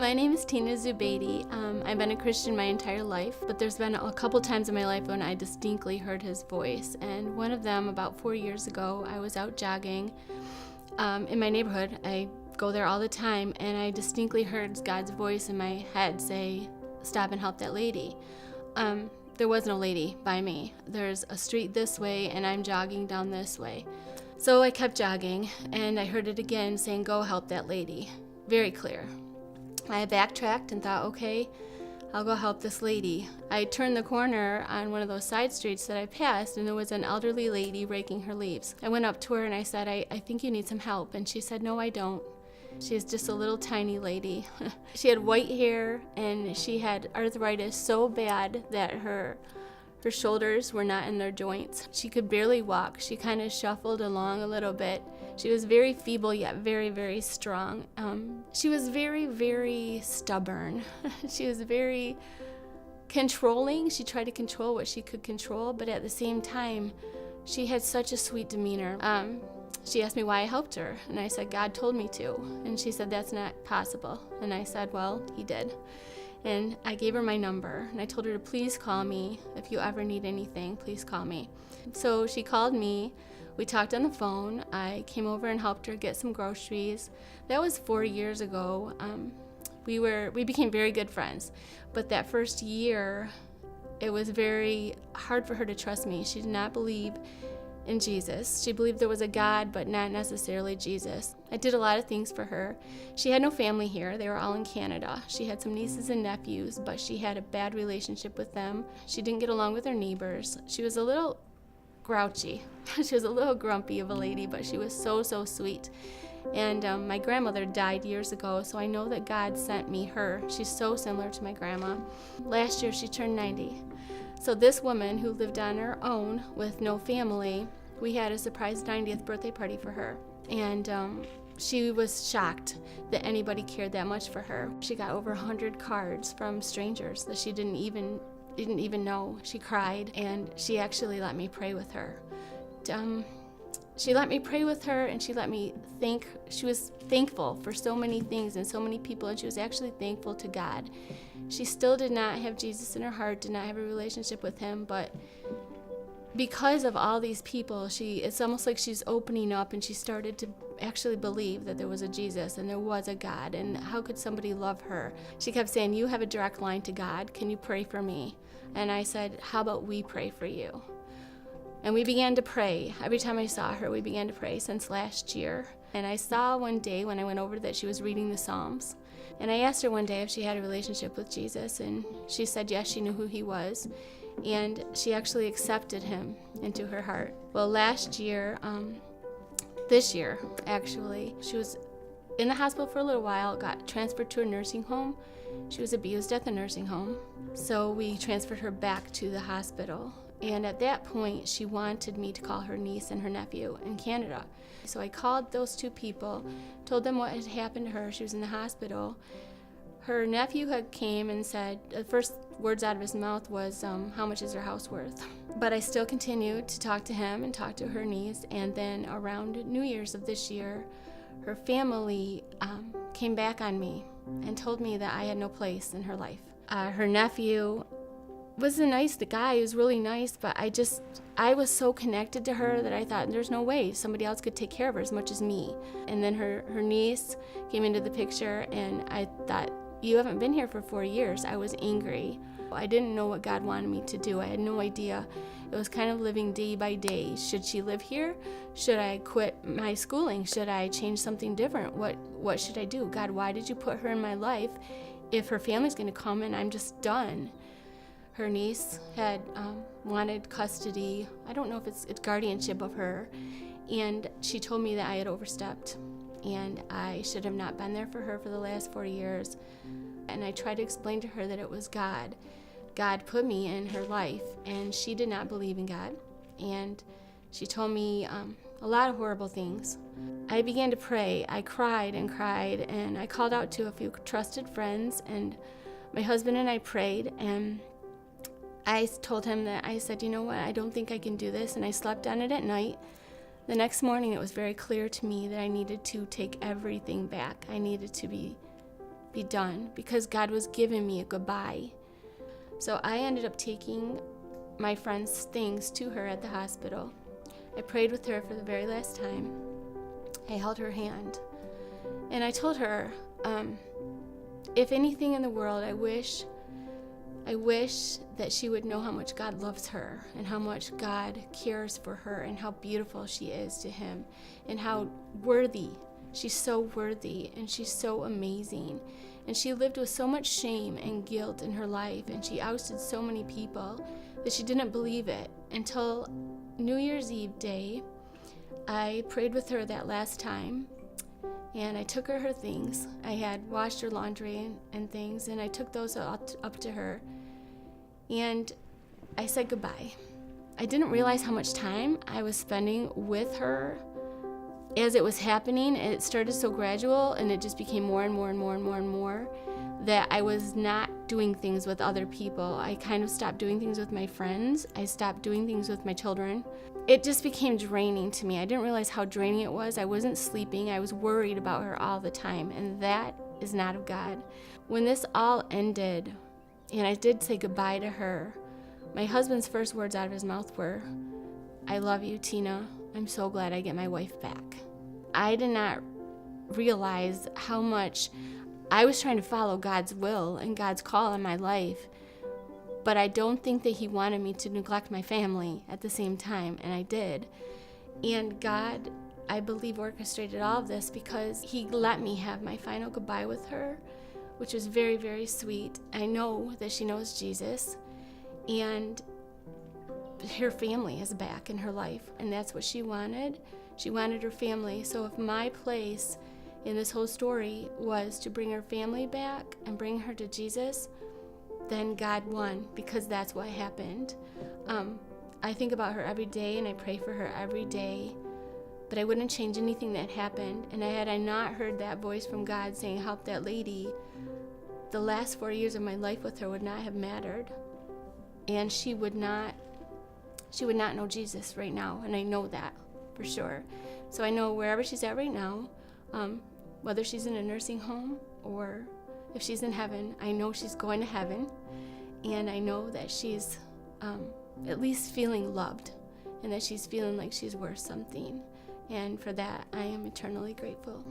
My name is Tina Zubaty. I've been a Christian my entire life, but there's been a couple times in my life when I distinctly heard his voice. And one of them, about 4 years ago, I was out jogging in my neighborhood. I go there all the time, and I distinctly heard God's voice in my head say, "Stop and help that lady." There was no lady by me. There's a street this way, and I'm jogging down this way. So I kept jogging, and I heard it again saying, "Go help that lady." Very clear. I backtracked and thought, okay, I'll go help this lady. I turned the corner on one of those side streets that I passed, and there was an elderly lady raking her leaves. I went up to her and I said, I think you need some help. And she said, "No, I don't." She's just a little tiny lady. She had white hair, and she had arthritis so bad that her shoulders were not in their joints. She could barely walk. She kind of shuffled along a little bit. She was very feeble, yet very, very strong. She was very, very stubborn. She was very controlling. She tried to control what she could control, but at the same time, she had such a sweet demeanor. She asked me why I helped her, and I said, "God told me to." And she said, "That's not possible." And I said, "Well, he did." And I gave her my number, and I told her to please call me. If you ever need anything, please call me. So she called me. We talked on the phone. I came over and helped her get some groceries. That was 4 years ago. We became very good friends. But that first year, it was very hard for her to trust me. She did not believe in Jesus. She believed there was a God, but not necessarily Jesus. I did a lot of things for her. She had no family here. They were all in Canada. She had some nieces and nephews, but she had a bad relationship with them. She didn't get along with her neighbors. She was a little grouchy. She was a little grumpy of a lady, but she was so, so sweet. And my grandmother died years ago, so I know that God sent me her. She's so similar to my grandma. Last year, she turned 90. So this woman who lived on her own with no family, we had a surprise 90th birthday party for her. And she was shocked that anybody cared that much for her. She got over 100 cards from strangers that she didn't even know. She cried, and she actually let me pray with her. She let me pray with her, and she let me think. She was thankful for so many things and so many people, and she was actually thankful to God. She still did not have Jesus in her heart, did not have a relationship with him, but because of all these people, it's almost like she's opening up, and she started to actually believe that there was a Jesus and there was a God, and how could somebody love her? She kept saying, "You have a direct line to God. Can you pray for me?" And I said, "How about we pray for you?" And we began to pray. Every time I saw her, we began to pray since last year. And I saw one day when I went over that she was reading the Psalms. And I asked her one day if she had a relationship with Jesus, and she said yes, she knew who he was. And she actually accepted him into her heart. Well, this year, actually, she was in the hospital for a little while, got transferred to a nursing home. She was abused at the nursing home. So we transferred her back to the hospital. And at that point, she wanted me to call her niece and her nephew in Canada. So I called those two people, told them what had happened to her. She was in the hospital. Her nephew had came and said, the first words out of his mouth was, "How much is her house worth?" But I still continued to talk to him and talk to her niece. And then around New Year's of this year, her family came back on me and told me that I had no place in her life. Her nephew was a nice guy. He was really nice, but I was so connected to her that I thought there's no way somebody else could take care of her as much as me. And then her niece came into the picture, and I thought, "You haven't been here for 4 years." I was angry. I didn't know what God wanted me to do. I had no idea. It was kind of living day by day. Should she live here? Should I quit my schooling? Should I change something different? What should I do? God, why did you put her in my life if her family's going to come and I'm just done? Her niece had wanted custody. I don't know if it's guardianship of her. And she told me that I had overstepped, and I should have not been there for her for the last 4 years. And I tried to explain to her that it was God. God put me in her life, and she did not believe in God. And she told me a lot of horrible things. I began to pray. I cried and cried, and I called out to a few trusted friends, and my husband and I prayed, and I told him that, I said, "You know what, I don't think I can do this," and I slept on it at night. The next morning, it was very clear to me that I needed to take everything back. I needed to be be done, because God was giving me a goodbye. So I ended up taking my friend's things to her at the hospital. I prayed with her for the very last time. I held her hand, and I told her, if anything in the world, I wish that she would know how much God loves her and how much God cares for her and how beautiful she is to him and how worthy. She's so worthy and she's so amazing. And she lived with so much shame and guilt in her life, and she ousted so many people that she didn't believe it until New Year's Eve day. I prayed with her that last time, and I took her things. I had washed her laundry and things, and I took those up to her, and I said goodbye. I didn't realize how much time I was spending with her as it was happening. It started so gradual, and it just became more and more and more and more and more that I was not doing things with other people. I kind of stopped doing things with my friends. I stopped doing things with my children. It just became draining to me. I didn't realize how draining it was. I wasn't sleeping. I was worried about her all the time, and that is not of God. When this all ended, and I did say goodbye to her, my husband's first words out of his mouth were, "I love you, Tina. I'm so glad I get my wife back." I did not realize how much I was trying to follow God's will and God's call in my life, but I don't think that he wanted me to neglect my family at the same time, and I did. And God, I believe, orchestrated all of this because he let me have my final goodbye with her, which was very, very sweet. I know that she knows Jesus, and her family is back in her life, and that's what she wanted. She wanted her family. So if my place in this whole story was to bring her family back and bring her to Jesus, then God won, because that's what happened. I think about her every day, and I pray for her every day, but I wouldn't change anything that happened. And had I not heard that voice from God saying, help that lady, the last 4 years of my life with her would not have mattered. And she would not know Jesus right now, and I know that for sure. So I know wherever she's at right now, whether she's in a nursing home or if she's in heaven, I know she's going to heaven, and I know that she's at least feeling loved, and that she's feeling like she's worth something. And for that, I am eternally grateful.